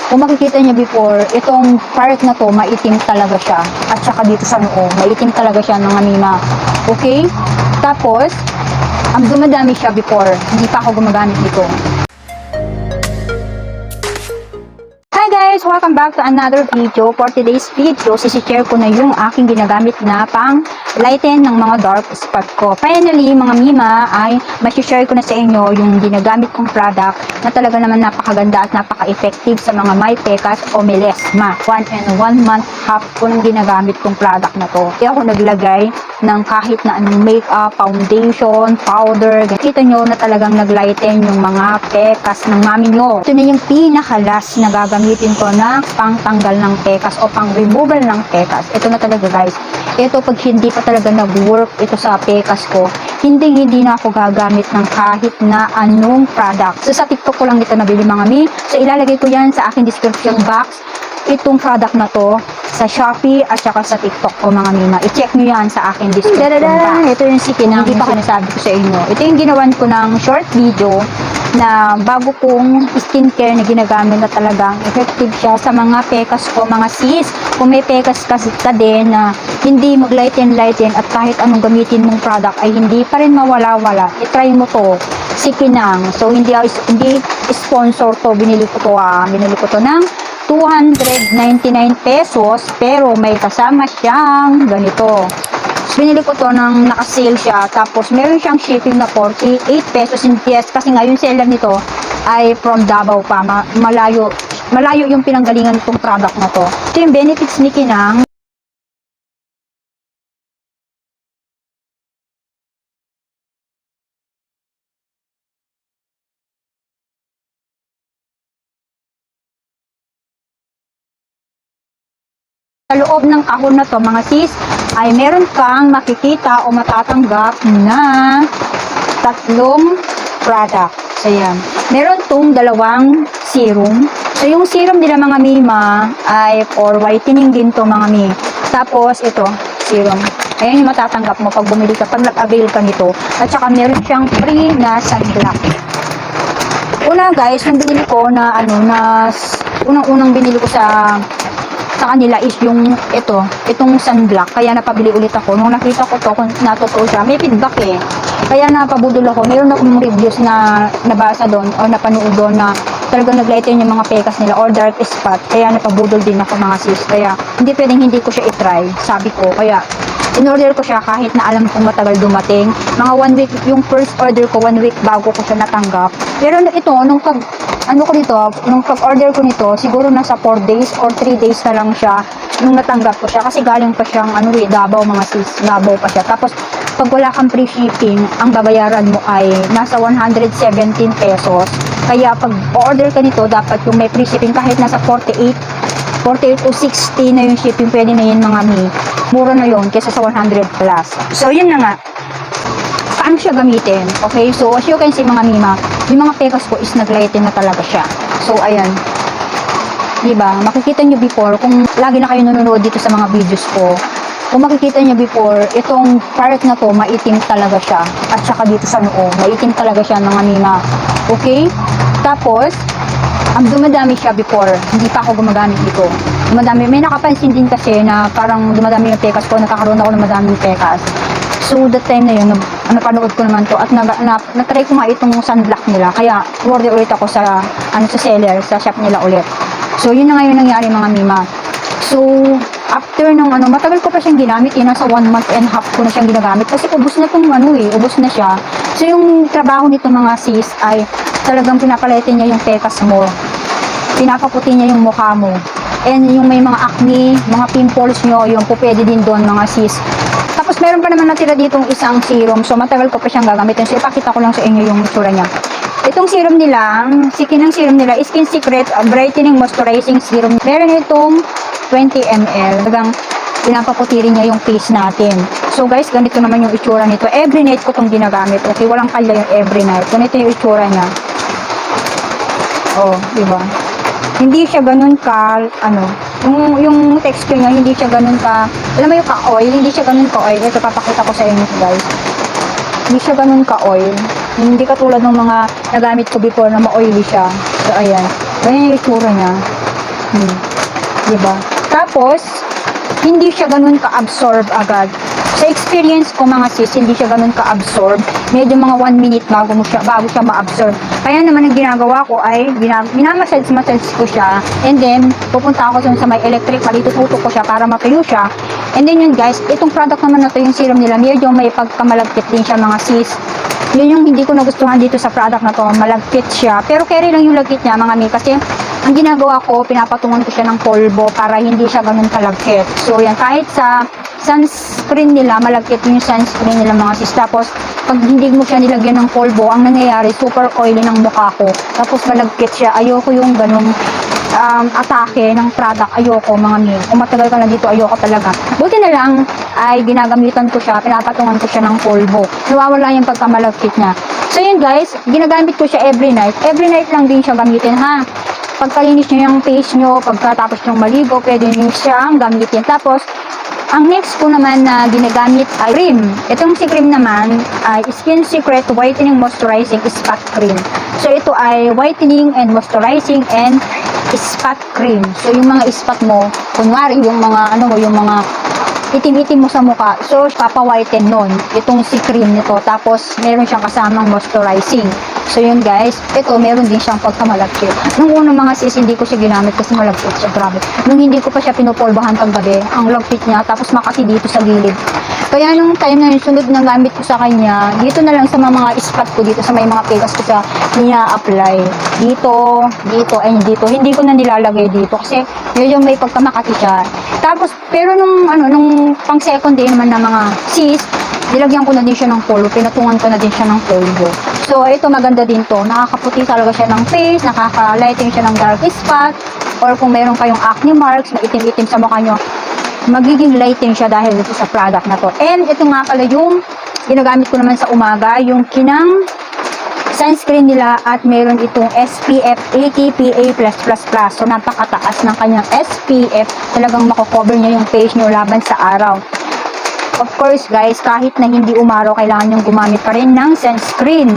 Kung makikita niyo before, itong part na to, maitim talaga siya. At saka dito sa noo, maitim talaga siya mga mima. Okay? Tapos, ang dumadami siya before, hindi pa ako gumagamit nito. Hi guys! Welcome back to another video. For today's video, sisi-share ko na yung aking ginagamit na pang lighten ng mga dark spot ko. Finally, mga mima, ay masishare ko na sa inyo yung ginagamit kong product na talaga naman napakaganda at napaka-effective sa mga may pekas o melasma. 1 month half ko nang ginagamit kong product na to. Kaya ako naglagay ng kahit na anong makeup, foundation, powder. Kita nyo na talagang naglighten yung mga pekas ng mami nyo. Ito na yung pinaka-last na gagamitin ko na pang-tanggal ng pekas o pang-removal ng pekas. Ito na talaga guys. Ito pag hindi pa talaga nag-work ito sa pekas ko, hindi na ako gagamit ng kahit na anong product. So sa TikTok ko lang ito nabili mga mi. So ilalagay ko yan sa aking description box. Itong product na to sa Shopee at saka sa TikTok ko mga mina. I-check nyo yan sa aking description box. Ito yung sikinang hindi pa kanasabi ko sa inyo. Ito yung ginawan ko ng short video na bago kong skincare na ginagamit na talagang effective siya sa mga pekas ko, mga sis. Kung may pekas kasi ka din na hindi mag-lighten at kahit anong gamitin mong product ay hindi pa rin mawala-wala. I-try mo to. Sikinang. So hindi sponsor to. Binili ko to ng 299 pesos pero may kasama siyang ganito. So, binili ko to ng naka-sale siya tapos meron siyang shipping na 48 pesos in PS kasi ngayon seller nito ay from Davao pa. Malayo yung pinanggalingan itong product na to. Ito yung benefits ni Kinang. Sa loob ng kahon na to mga sis ay meron kang makikita o matatanggap na tatlong product. So yan. Meron tong dalawang serum. So yung serum nila mga mima ay for whitening din to mga mi. Tapos ito, serum. Ayan yung matatanggap mo pag bumili ka, pag nag-avail ka nito. At saka meron siyang free na sunblock. Una guys, yung binili ko na unang binili ko sa kanila is yung itong sunblock. Kaya napabili ulit ako. Nung nakita ko to, kung natotoo siya, may feedback eh. Kaya napabudol ako. Meron akong reviews na nabasa doon o napanood doon na talagang naglighten yung mga pekas nila or dark spot. Kaya napabudol din ako mga sis. Kaya hindi pwedeng hindi ko siya i-try. Sabi ko. Kaya in-order ko siya kahit na alam kong matagal dumating. Mga 1 week, yung first order ko 1 week bago ko siya natanggap. Pero ito, nung pag-order ko nito, siguro nasa 4 days or 3 days na lang siya nung natanggap ko siya. Kasi galing pa siyang Davao mga sis, Davao pa siya. Tapos, pag wala kang free shipping, ang babayaran mo ay nasa 117 pesos. Kaya pag order ka nito, dapat yung may free shipping kahit nasa 48 to 60 na yung shipping, pwede na yun mga mi. Mura na yun kesa sa 100 plus. So, yun na nga. Paano siya gamitin? Okay, so as you can see mga mima, yung mga pekas ko is naglighten na talaga siya. So, ayan. Diba? Makikita nyo before, kung lagi na kayo nanonood dito sa mga videos ko, kung makikita nyo before, itong part na to, maitim talaga siya. At saka dito sa noo, maitim talaga siya mga mima. Okay? Tapos, ang dumadami siya before, hindi pa ako gumagamit dito. Dumadami. May nakapansin din kasi na parang dumadami yung pekas ko, nagkakaroon ako ng madaming pekas. So, that time na yun, napanood ko naman to at na-try ko nga itong sunblock nila. Kaya, order ulit ako sa seller, sa shop nila ulit. So, yun na ngayon nangyari mga mima. So, after ng matagal ko pa siyang ginamit, nasa 1 month and half ko na siyang ginagamit kasi ubos na itong ubos na siya. So, yung trabaho nito mga sis ay talagang pinapalitin niya yung pekas mo. Pinapaputi niya yung mukha mo. And yung may mga acne, mga pimples nyo, yung po pwede din doon mga sis. Tapos meron pa naman natira ditong isang serum. So matagal ko pa siyang gagamitin. So ipakita ko lang sa inyo yung itsura niya. Itong serum nila, sikinang serum nila, Skin Secret Brightening Moisturizing Serum. Meron itong 20 ml. Talagang pinapaputi rin niya yung face natin. So guys, ganito naman yung itsura nito. Every night ko itong ginagamit. Okay, walang kalya yung every night. Ganito yung itsura niya. Oh, diba? Hindi siya ganun ka, yung texture niya, hindi siya ganun ka, alam mo yung ka-oil, hindi siya ganun ka-oil. Ito, papakita ko sa inyo guys. Hindi siya ganun ka-oil. Hindi katulad ng mga nagamit ko before na ma-oily siya. So, ayan. Ganyan yung itsura niya. Diba? Tapos, hindi siya ganun ka-absorb agad. Sa experience ko mga sis, hindi siya ganun ka-absorb. Medyo mga 1 minute bago siya ma-absorb. Kaya naman ang ginagawa ko ay minamassage ko siya. And then, pupunta ako sa may electric, malitututok ko siya para matuyo siya. And then yun guys, itong product naman na to, yung serum nila, medyo may pagkamalagkit din siya mga sis. Yun yung hindi ko nagustuhan dito sa product na to, malagkit siya. Pero carry lang yung lagkit niya mga mi, kasi ang ginagawa ko, pinapatungan ko siya ng polvo para hindi siya ganun kalagkit. So yan, kahit sa sunscreen nila, malagkit yung sunscreen nila mga sis. Tapos, pag hindi mo siya nilagyan ng polvo, ang nangyayari, super oily ng mukha ko. Tapos malagkit siya. Ayoko yung ganung atake ng product. Ayoko mga mi. Kung matagal ka na dito, ayoko talaga. Buti na lang ay ginagamitan ko siya, pinapatungan ko siya ng polvo. Nawawala yung pagkamalagkit niya. So yun guys, ginagamit ko siya every night. Every night lang din siya gamitin ha. Pagkalinis nyo yung face nyo, pagkatapos nyo maligo, pwede nyo siyang gamitin. Tapos, ang next ko naman na ginagamit ay cream. Itong si cream naman ay Skin Secret Whitening Moisturizing Spot Cream. So, ito ay whitening and moisturizing and spot cream. So, yung mga spot mo, kunwari yung mga, yung mga itim-itim mo sa mukha. So, papa-whiten nun. Itong si cream nito. Tapos, meron siyang kasamang moisturizing. So, yun guys. Ito, meron din siyang pagkamalagkit. Nung unang mga sis, hindi ko siya ginamit kasi malagkit siya. Grabe. Nung hindi ko pa siya pinupolbahan paggabi, ang lagkit niya. Tapos, makati dito sa gilid. Kaya nung time na yung sunod na gamit ko sa kanya, dito na lang sa mga spot ko dito, sa may mga pigas ko siya nia-apply. Dito, and dito. Hindi ko na nilalagay dito kasi medyo may pagkamakati siya. Tapos, pero nung pang second day naman na mga sis, nilagyan ko na din siya ng polvo, pinatungan ko na din siya ng polvo. So, ito maganda din to. Nakakaputi talaga siya ng face, nakaka-lighting siya ng dark spot, or kung meron kayong acne marks, maitim-itim sa mukha nyo, magiging lighting siya dahil dito sa product na to. And ito nga pala yung ginagamit ko naman sa umaga, yung Kinang sunscreen nila at meron itong SPF 80 PA+++. So, napakataas ng kanyang SPF. Talagang makocover niya yung face nyo laban sa araw. Of course, guys, kahit na hindi umaraw, kailangan nyo gumamit pa rin ng sunscreen.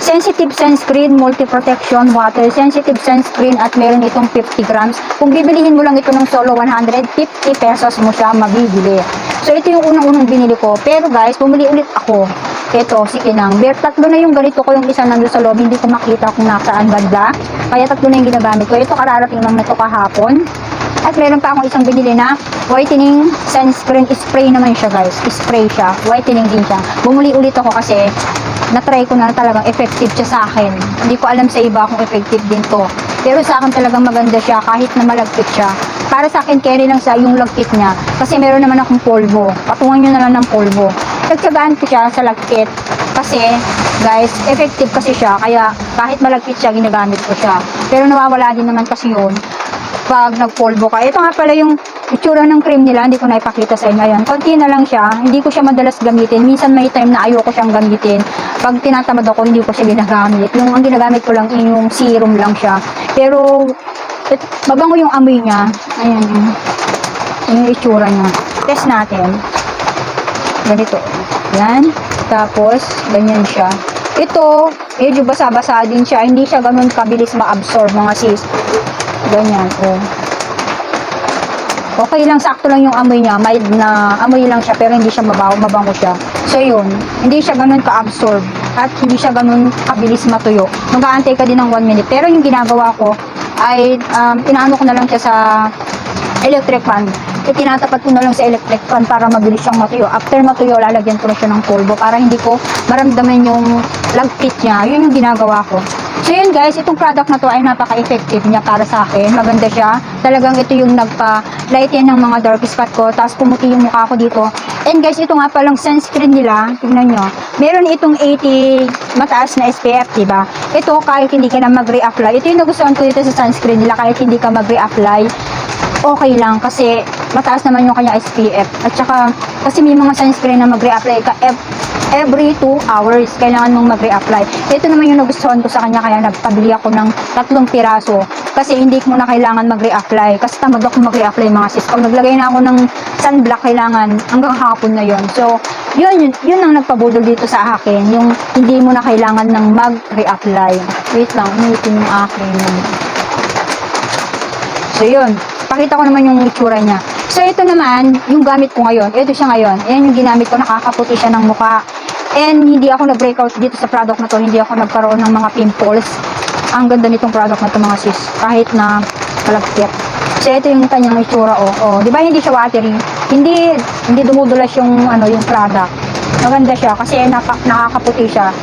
Sensitive sunscreen, multi-protection, water sensitive sunscreen at meron itong 50 grams. Kung bibilihin mo lang ito ng solo 150 pesos mo siya mabibili. So, ito yung unang-unang binili ko. Pero guys, bumili ulit ako. Ito, si Kinang. Tatlo na yung ganito ko, yung isa nandun sa loob. Hindi ko makita kung nasaan banda. Kaya tatlo na yung ginagamit ko. Ito, kararating lang na ito kahapon. At meron pa akong isang binili na whitening sunscreen. Spray naman siya guys. Spray siya. Whitening din siya. Bumuli ulit ako kasi na-try ko na talagang effective siya sa akin. Hindi ko alam sa iba kung effective din to. Pero sa akin talagang maganda siya kahit na malagkit siya. Para sa akin, carry lang sa yung lagkit niya. Kasi meron naman akong polvo. Patungan nyo na lang ng polvo. Nagtsagaan ko siya sa lagkit. Kasi, guys, effective kasi siya. Kaya kahit malagkit siya, ginagamit ko siya. Pero nawawala din naman kasi yun pag nagpolvo ka. Ito nga pala yung itsura ng cream nila, hindi ko na ipakita sa inyo. Ayan, konti na lang siya. Hindi ko siya madalas gamitin. Minsan may time na ayoko siyang gamitin. Pag tinatamad ako, hindi ko siya ginagamit. Yung ang ginagamit ko lang, yung serum lang siya. Pero, mabango yung amoy niya. Ayan, yung itsura niya. Test natin. Ganito. Yan. Tapos, ganyan siya. Ito, medyo basa-basa din siya. Hindi siya ganun kabilis ma-absorb mga sis. Ganyan, oh. Okay lang, sakto lang yung amoy niya. Mild na amoy lang siya, pero hindi siya mabango siya. So, yun. Hindi siya ganun ka-absorb. At hindi siya ganun kabilis matuyo. Mag-aantay ka din ng 1 minute. Pero yung ginagawa ko, ay, inaano ko na lang siya sa electric fan. Tinatapat ko na lang sa electric fan para mabilis siyang matuyo. After matuyo, lalagyan ko na siya ng polvo para hindi ko maramdaman yung lagkit niya. Yun yung ginagawa ko. So yun guys, itong product na to ay napaka-effective niya para sa akin. Maganda siya. Talagang ito yung nagpa-lighten ng mga dark spot ko. Tapos pumuti yung mukha ko dito. And guys, ito nga palang sunscreen nila. Tignan nyo. Meron itong 80 mataas na SPF, diba? Ito kahit hindi ka na mag-reapply. Ito yung nagustuhan ko dito sa sunscreen nila. Kahit hindi ka mag-reapply, okay lang kasi mataas naman yung kanya SPF. At saka, kasi may mga sunscreen na mag-reapply ka every 2 hours. Kailangan mong mag-reapply. Ito naman yung nagustuhan ko sa kanya, kaya nagpabili ako ng 3 piraso. Kasi hindi mo na kailangan mag-reapply. Kasi tamad ako mag-reapply mga sis. Pag naglagay na ako ng sunblock, kailangan hanggang hapon na yon. So, yun ang nagpabudol dito sa akin. Yung hindi mo na kailangan ng mag-reapply. Wait lang, umitin yung akin. So, So, yun. Pakita ko naman yung itsura niya. So, ito naman, yung gamit ko ngayon. Ito siya ngayon. Ayan yung ginamit ko. Nakakaputi siya ng mukha. And, hindi ako nag-breakout dito sa product na to. Hindi ako nagkaroon ng mga pimples. Ang ganda nitong product na to, mga sis. Kahit na kalagkit. So, ito yung kanyang itsura, oh. Di ba hindi siya watery? Hindi dumudulas yung, yung product. Maganda siya kasi nakakaputi siya.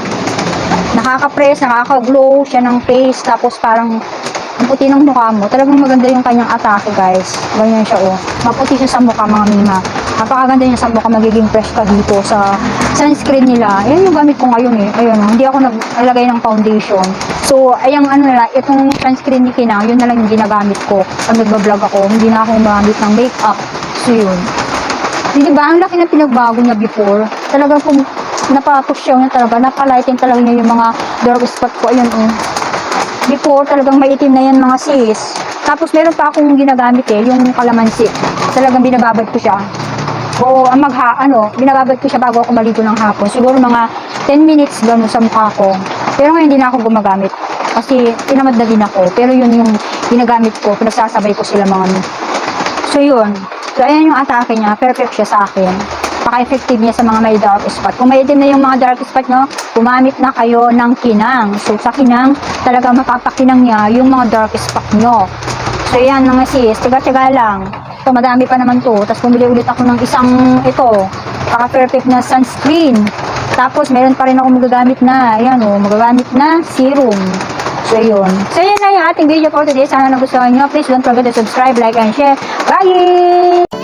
Nakaka-press, nakaka-glow siya ng face. Tapos, parang ang puti ng mukha mo. Talagang maganda yung kanyang atake, guys. Ganyan siya, oh. Maputi siya sa mukha, mga mima. Napakaganda niya sa mukha. Magiging fresh ka dito sa sunscreen nila. Yan yung gamit ko ngayon, eh. Ayun, hindi ako naglalagay ng foundation. So, ayang itong sunscreen ni Kinang, yun na lang yung ginagamit ko. Pag nagbablog ako, hindi na ako gumamit ng makeup. So, yun. Di ba, ang laki na pinagbago niya before. Talagang kung napapush siya niya talaga, napalighting talaga niya yung mga dark spot ko. Ayun, oh. Before, talagang maitim na yan, mga sis. Tapos, meron pa akong ginagamit, yung kalamansi. Talagang binababad ko siya. O, binababad ko siya bago ako maligo ng hapon. Siguro mga 10 minutes gano'n sa mukha ko. Pero ngayon, hindi na ako gumagamit. Kasi, tinamad na din ako. Pero yun yung ginagamit ko. Pinagsasabay ko sila, mga So, yun. So, ayan yung atake niya. Perfect siya sa akin. Paka-effective niya sa mga may dark spot. Kung may itim na yung mga dark spot nyo, gumamit na kayo ng Kinang. So, sa Kinang, talaga mapapakinang niya yung mga dark spot nyo. So, yan mga sis. Tiga-tiga lang. So, madami pa naman to. Tapos, pumili ulit ako ng isang ito. Paka-perfect na sunscreen. Tapos, meron pa rin ako magagamit na, magagamit na serum. So, yun. So, yun na yung ating video for today. Sana nagustuhan nyo. Please don't forget to subscribe, like, and share. Bye!